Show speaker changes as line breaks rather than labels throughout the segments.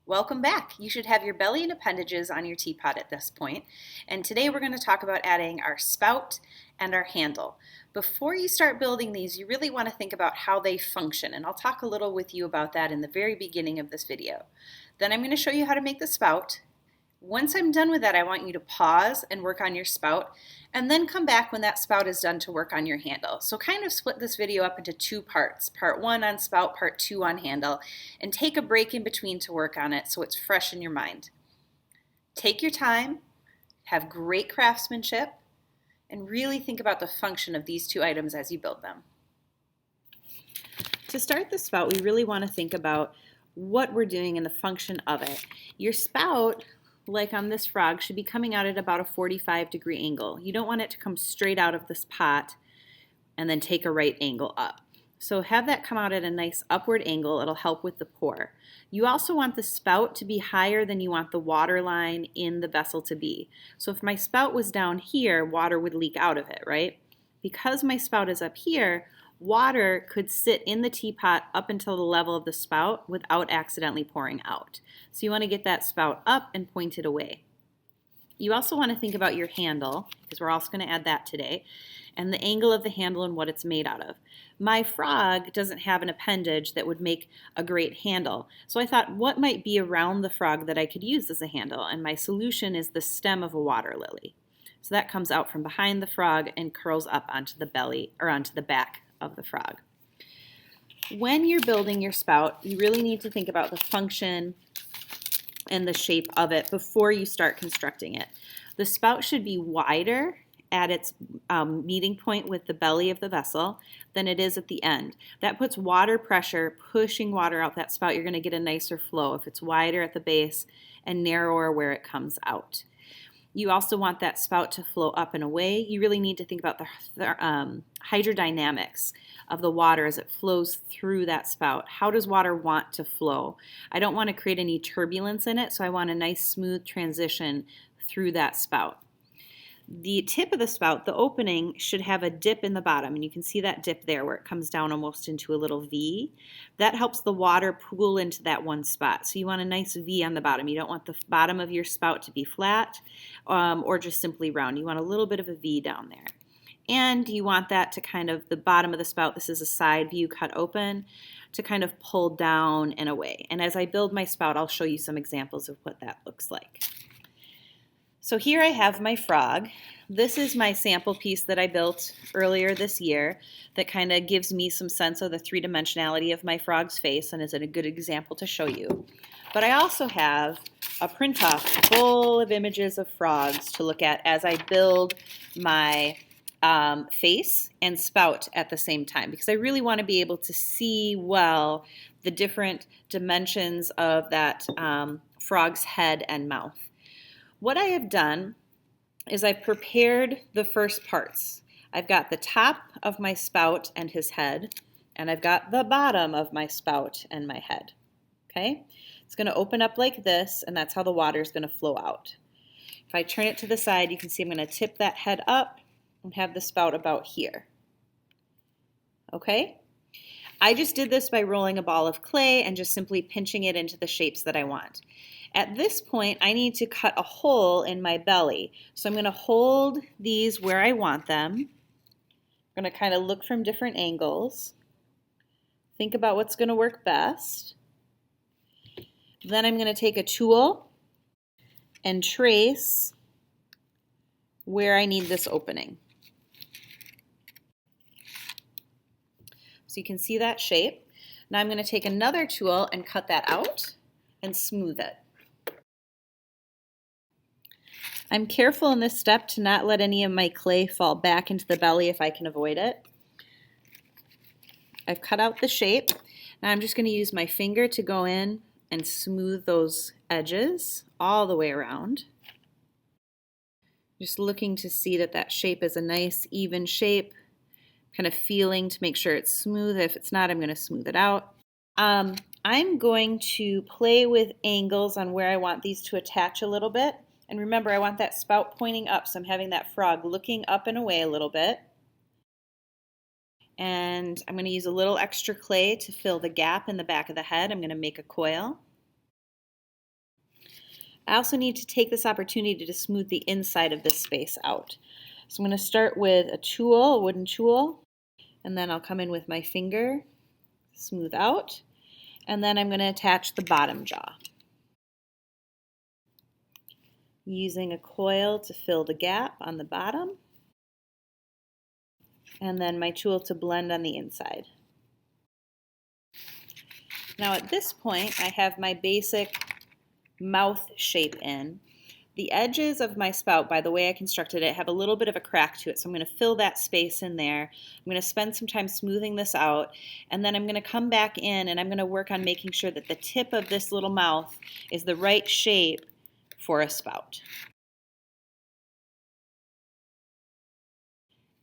Welcome back. You should have your belly and appendages on your teapot at this point. And today we're going to talk about adding our spout and our handle. Before you start building these, you really want to think about how they function. And I'll talk a little with you about that in the very beginning of this video. Then I'm going to show you how to make the spout. Once I'm done with that, I want you to pause and work on your spout, and then come back when that spout is done to work on your handle. So kind of split this video up into two parts, part one on spout, part two on handle, and take a break in between to work on it so it's fresh in your mind. Take your time, have great craftsmanship, and really think about the function of these two items as you build them. To start the spout, we really want to think about what we're doing and the function of it. Your spout, like on this frog, should be coming out at about a 45-degree angle. You don't want it to come straight out of this pot and then take a right angle up. So have that come out at a nice upward angle. It'll help with the pour. You also want the spout to be higher than you want the water line in the vessel to be. So if my spout was down here, water would leak out of it, right? Because my spout is up here, water could sit in the teapot up until the level of the spout without accidentally pouring out. So you want to get that spout up and point it away. You also want to think about your handle, because we're also going to add that today, and the angle of the handle and what it's made out of. My frog doesn't have an appendage that would make a great handle. So I thought, what might be around the frog that I could use as a handle? And my solution is the stem of a water lily. So that comes out from behind the frog and curls up onto the belly, or onto the back of the frog. When you're building your spout, you really need to think about the function and the shape of it before you start constructing it. The spout should be wider at its meeting point with the belly of the vessel than it is at the end. That puts water pressure, pushing water out that spout. You're going to get a nicer flow if it's wider at the base and narrower where it comes out. You also want that spout to flow up and away. You really need to think about the hydrodynamics of the water as it flows through that spout. How does water want to flow? I don't want to create any turbulence in it, so I want a nice smooth transition through that spout. The tip of the spout, the opening, should have a dip in the bottom, and you can see that dip there where it comes down almost into a little V. That helps the water pool into that one spot. So you want a nice V on the bottom. You don't want the bottom of your spout to be flat or just simply round. You want a little bit of a V down there. And you want that to kind of, the bottom of the spout, this is a side view cut open, to kind of pull down and away. And as I build my spout, I'll show you some examples of what that looks like. So here I have my frog. This is my sample piece that I built earlier this year that kind of gives me some sense of the three-dimensionality of my frog's face and is a good example to show you. But I also have a print-off full of images of frogs to look at as I build my face and spout at the same time, because I really want to be able to see well the different dimensions of that frog's head and mouth. What I have done is I've prepared the first parts. I've got the top of my spout and his head, and I've got the bottom of my spout and my head. Okay? It's going to open up like this, and that's how the water is going to flow out. If I turn it to the side, you can see I'm going to tip that head up and have the spout about here. Okay? I just did this by rolling a ball of clay and just simply pinching it into the shapes that I want. At this point, I need to cut a hole in my belly. So I'm going to hold these where I want them. I'm going to kind of look from different angles. Think about what's going to work best. Then I'm going to take a tool and trace where I need this opening. So you can see that shape. Now I'm going to take another tool and cut that out and smooth it. I'm careful in this step to not let any of my clay fall back into the belly if I can avoid it. I've cut out the shape. Now I'm just going to use my finger to go in and smooth those edges all the way around. Just looking to see that that shape is a nice even shape, kind of feeling to make sure it's smooth. If it's not, I'm going to smooth it out. I'm going to play with angles on where I want these to attach a little bit. And remember, I want that spout pointing up, so I'm having that frog looking up and away a little bit. And I'm going to use a little extra clay to fill the gap in the back of the head. I'm going to make a coil. I also need to take this opportunity to smooth the inside of this space out. So I'm going to start with a tool, a wooden tool, and then I'll come in with my finger, smooth out, and then I'm going to attach the bottom jaw. Using a coil to fill the gap on the bottom, and then my tool to blend on the inside. Now at this point, I have my basic mouth shape in. The edges of my spout, by the way I constructed it, have a little bit of a crack to it, so I'm going to fill that space in there. I'm going to spend some time smoothing this out, and then I'm going to come back in and I'm going to work on making sure that the tip of this little mouth is the right shape for a spout.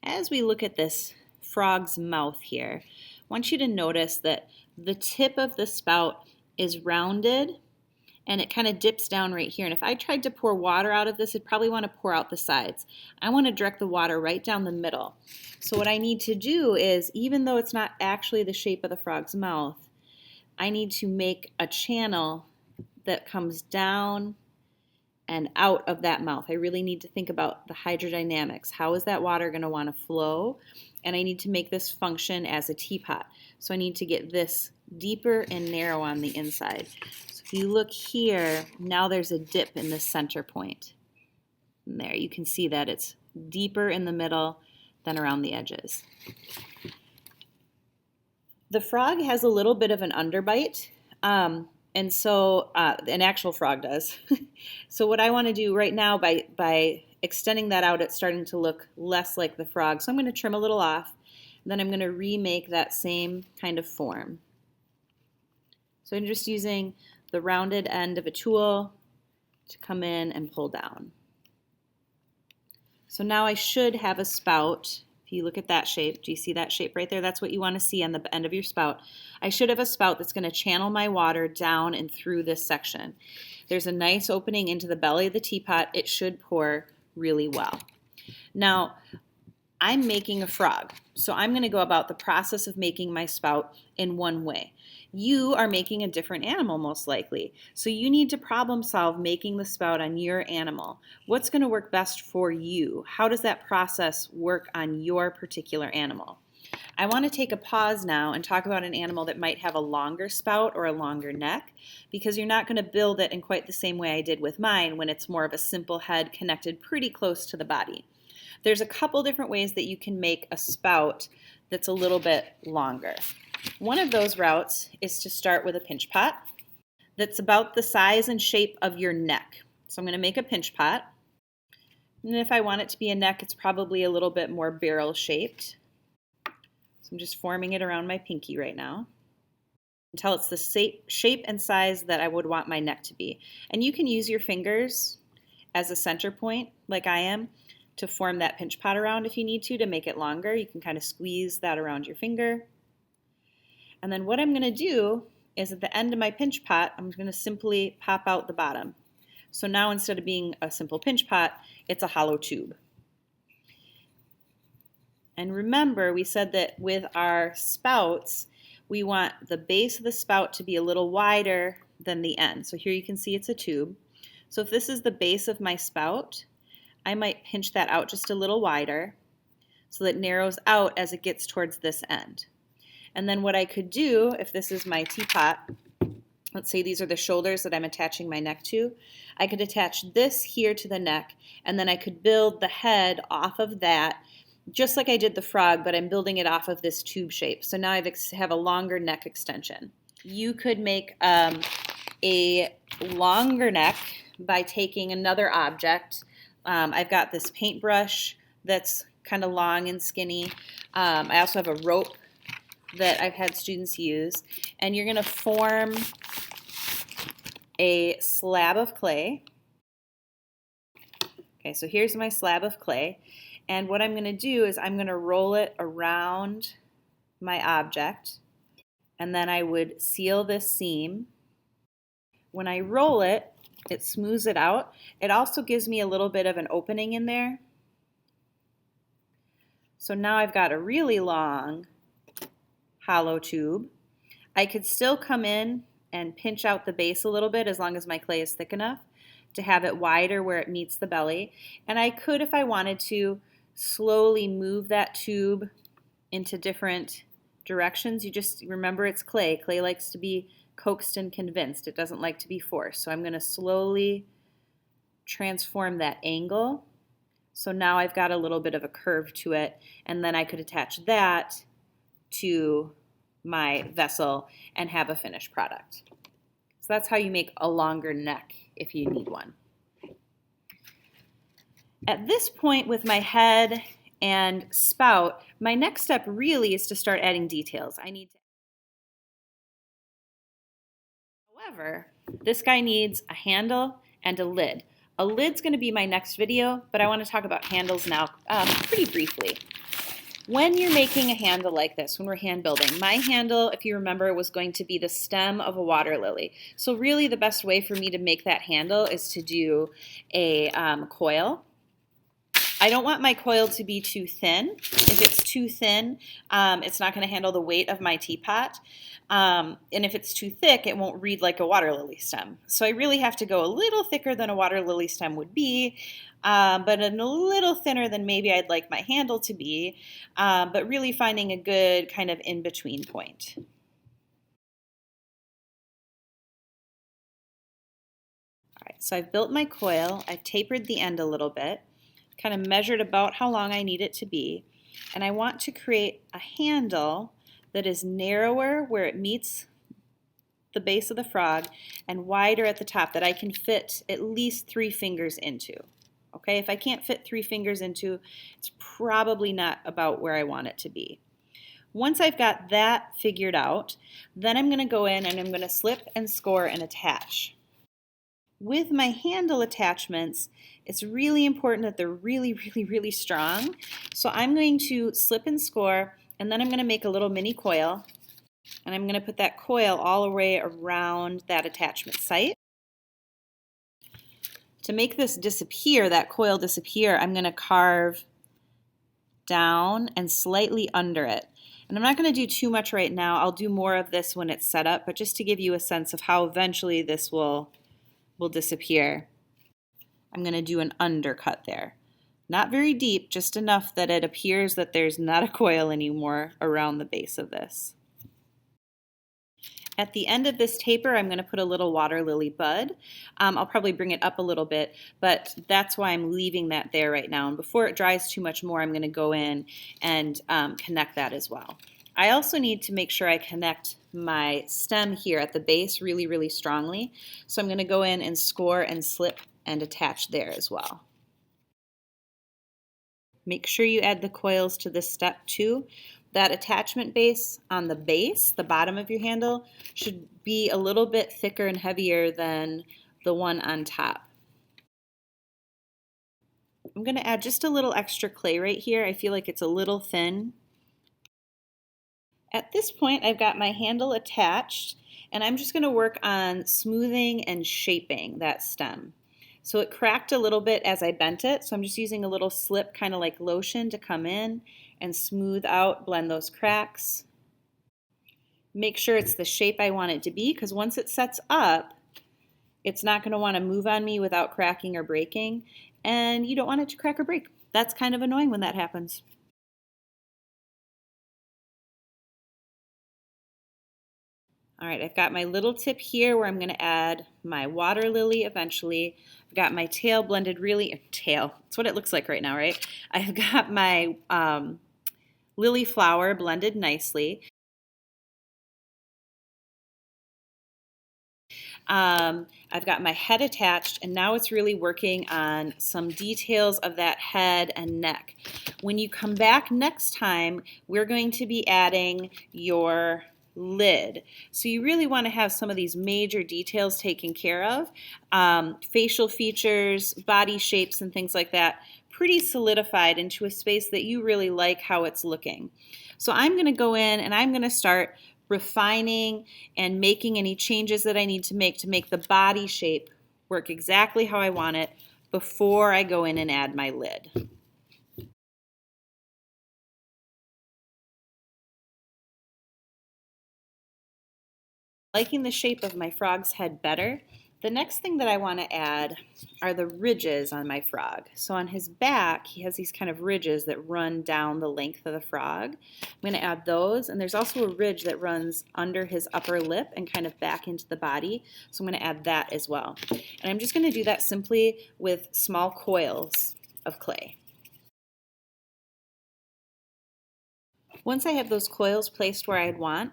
As we look at this frog's mouth here, I want you to notice that the tip of the spout is rounded and it kind of dips down right here. And if I tried to pour water out of this, I'd probably want to pour out the sides. I want to direct the water right down the middle. So what I need to do is, even though it's not actually the shape of the frog's mouth, I need to make a channel that comes down and out of that mouth. I really need to think about the hydrodynamics. How is that water going to want to flow? And I need to make this function as a teapot. So I need to get this deeper and narrow on the inside. So if you look here, now there's a dip in the center point. And there, you can see that it's deeper in the middle than around the edges. The frog has a little bit of an underbite. And so an actual frog does. So what I want to do right now by extending that out, it's starting to look less like the frog. So I'm going to trim a little off. Then I'm going to remake that same kind of form. So I'm just using the rounded end of a tool to come in and pull down. So now I should have a spout. If you look at that shape, do you see that shape right there? That's what you want to see on the end of your spout. I should have a spout that's going to channel my water down and through this section. There's a nice opening into the belly of the teapot. It should pour really well. Now, I'm making a frog, so I'm going to go about the process of making my spout in one way. You are making a different animal most likely, so you need to problem solve making the spout on your animal. What's going to work best for you? How does that process work on your particular animal? I want to take a pause now and talk about an animal that might have a longer spout or a longer neck, because you're not going to build it in quite the same way I did with mine when it's more of a simple head connected pretty close to the body. There's a couple different ways that you can make a spout that's a little bit longer. One of those routes is to start with a pinch pot that's about the size and shape of your neck. So I'm going to make a pinch pot. And if I want it to be a neck, it's probably a little bit more barrel shaped. So I'm just forming it around my pinky right now until it's the shape and size that I would want my neck to be. And you can use your fingers as a center point, like I am, to form that pinch pot around if you need to make it longer. You can kind of squeeze that around your finger. And then what I'm going to do is at the end of my pinch pot, I'm going to simply pop out the bottom. So now instead of being a simple pinch pot, it's a hollow tube. And remember, we said that with our spouts, we want the base of the spout to be a little wider than the end. So here you can see it's a tube. So if this is the base of my spout, I might pinch that out just a little wider so that it narrows out as it gets towards this end. And then what I could do, if this is my teapot, let's say these are the shoulders that I'm attaching my neck to, I could attach this here to the neck, and then I could build the head off of that, just like I did the frog, but I'm building it off of this tube shape. So now I have a longer neck extension. You could make a longer neck by taking another object. I've got this paintbrush that's kind of long and skinny. I also have a rope that I've had students use, and you're going to form a slab of clay. Okay, so here's my slab of clay, and what I'm going to do is I'm going to roll it around my object, and then I would seal this seam. When I roll it, it smooths it out. It also gives me a little bit of an opening in there. So now I've got a really long hollow tube. I could still come in and pinch out the base a little bit as long as my clay is thick enough to have it wider where it meets the belly. And I could, if I wanted to, slowly move that tube into different directions. You just remember it's clay. Clay likes to be coaxed and convinced. It doesn't like to be forced. So I'm going to slowly transform that angle. So now I've got a little bit of a curve to it, and then I could attach that to my vessel and have a finished product. So that's how you make a longer neck if you need one. At this point with my head and spout, my next step really is to start adding details. However, this guy needs a handle and a lid. A lid's going to be my next video, but I want to talk about handles now pretty briefly. When you're making a handle like this, when we're hand building, my handle, if you remember, was going to be the stem of a water lily. So really the best way for me to make that handle is to do a coil. I don't want my coil to be too thin. If it's too thin, it's not going to handle the weight of my teapot. And if it's too thick, it won't read like a water lily stem. So I really have to go a little thicker than a water lily stem would be, but a little thinner than maybe I'd like my handle to be, but really finding a good kind of in-between point. All right, so I've built my coil. I've tapered the end a little bit, kind of measured about how long I need it to be, and I want to create a handle that is narrower where it meets the base of the frog and wider at the top that I can fit at least 3 fingers into. Okay, if I can't fit 3 fingers into, it's probably not about where I want it to be. Once I've got that figured out, then I'm going to go in and I'm going to slip and score and attach. With my handle attachments, it's really important that they're really strong. So I'm going to slip and score, and then I'm going to make a little mini coil, and I'm going to put that coil all the way around that attachment site. To make this disappear, that coil disappear, I'm going to carve down and slightly under it. And I'm not going to do too much right now. I'll do more of this when it's set up, but just to give you a sense of how eventually this will disappear. I'm going to do an undercut there. Not very deep, just enough that it appears that there's not a coil anymore around the base of this. At the end of this taper, I'm going to put a little water lily bud. I'll probably bring it up a little bit, but that's why I'm leaving that there right now. And before it dries too much more, I'm going to go in and connect that as well. I also need to make sure I connect my stem here at the base really strongly. So I'm going to go in and score and slip and attach there as well. Make sure you add the coils to this step too. That attachment base on the base, the bottom of your handle, should be a little bit thicker and heavier than the one on top. I'm going to add just a little extra clay right here. I feel like it's a little thin. At this point, I've got my handle attached, and I'm just going to work on smoothing and shaping that stem. So it cracked a little bit as I bent it, so I'm just using a little slip, kind of like lotion, to come in and smooth out, blend those cracks. Make sure it's the shape I want it to be, because once it sets up, it's not going to want to move on me without cracking or breaking, and you don't want it to crack or break. That's kind of annoying when that happens. All right, I've got my little tip here where I'm going to add my water lily eventually. I've got my tail blended that's what it looks like right now, right? I've got my lily flower blended nicely. I've got my head attached, and now it's really working on some details of that head and neck. When you come back next time, we're going to be adding your lid. So you really want to have some of these major details taken care of. Facial features, body shapes, and things like that, pretty solidified into a space that you really like how it's looking. So I'm going to go in and I'm going to start refining and making any changes that I need to make the body shape work exactly how I want it before I go in and add my lid. Liking the shape of my frog's head better, The next thing that I want to add are the ridges on my frog. So on his back, he has these kind of ridges that run down the length of the frog. I'm going to add those, and there's also a ridge that runs under his upper lip and kind of back into the body. So I'm going to add that as well. And I'm just going to do that simply with small coils of clay. Once I have those coils placed where I'd want,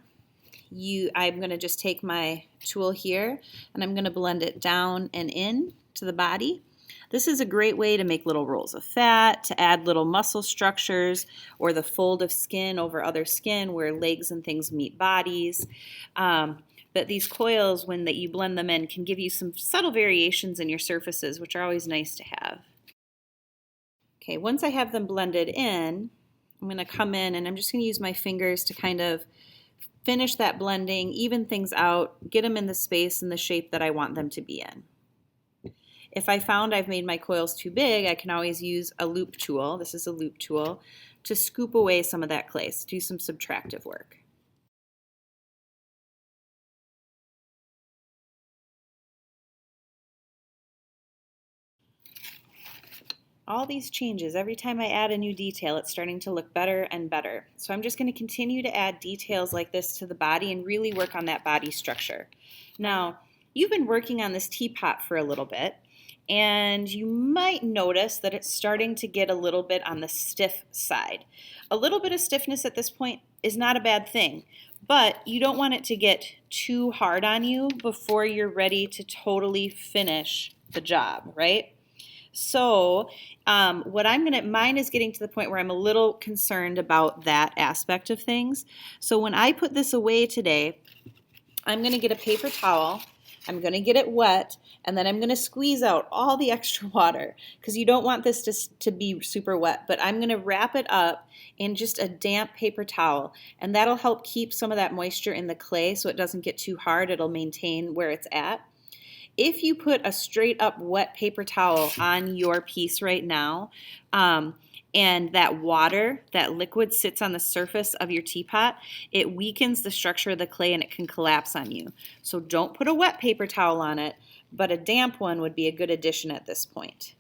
I'm going to just take my tool here and I'm going to blend it down and in to the body. This is a great way to make little rolls of fat, to add little muscle structures, or the fold of skin over other skin where legs and things meet bodies. But these coils, when you blend them in, can give you some subtle variations in your surfaces, which are always nice to have. Okay, once I have them blended in, I'm going to come in and I'm just going to use my fingers to kind of finish that blending, even things out, get them in the space and the shape that I want them to be in. If I found I've made my coils too big, I can always use a loop tool, this is a loop tool, to scoop away some of that clay, do some subtractive work. All these changes, every time I add a new detail, it's starting to look better and better. So I'm just going to continue to add details like this to the body and really work on that body structure. Now, you've been working on this teapot for a little bit, and you might notice that it's starting to get a little bit on the stiff side. A little bit of stiffness at this point is not a bad thing, but you don't want it to get too hard on you before you're ready to totally finish the job, right? So mine is getting to the point where I'm a little concerned about that aspect of things. So when I put this away today, I'm going to get a paper towel, I'm going to get it wet, and then I'm going to squeeze out all the extra water because you don't want this to be super wet, but I'm going to wrap it up in just a damp paper towel, and that'll help keep some of that moisture in the clay so it doesn't get too hard. It'll maintain where it's at. If you put a straight up wet paper towel on your piece right now, and that water, that liquid sits on the surface of your teapot, it weakens the structure of the clay and it can collapse on you. So don't put a wet paper towel on it, but a damp one would be a good addition at this point.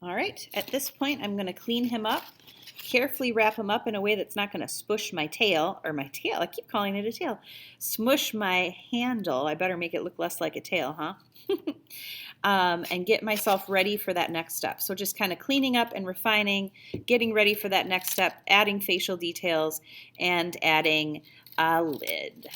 All right, at this point I'm going to clean him up, carefully wrap him up in a way that's not going to smush my tail, I keep calling it a tail, smush my handle. I better make it look less like a tail, huh? And get myself ready for that next step. So just kind of cleaning up and refining, getting ready for that next step, adding facial details, and adding a lid.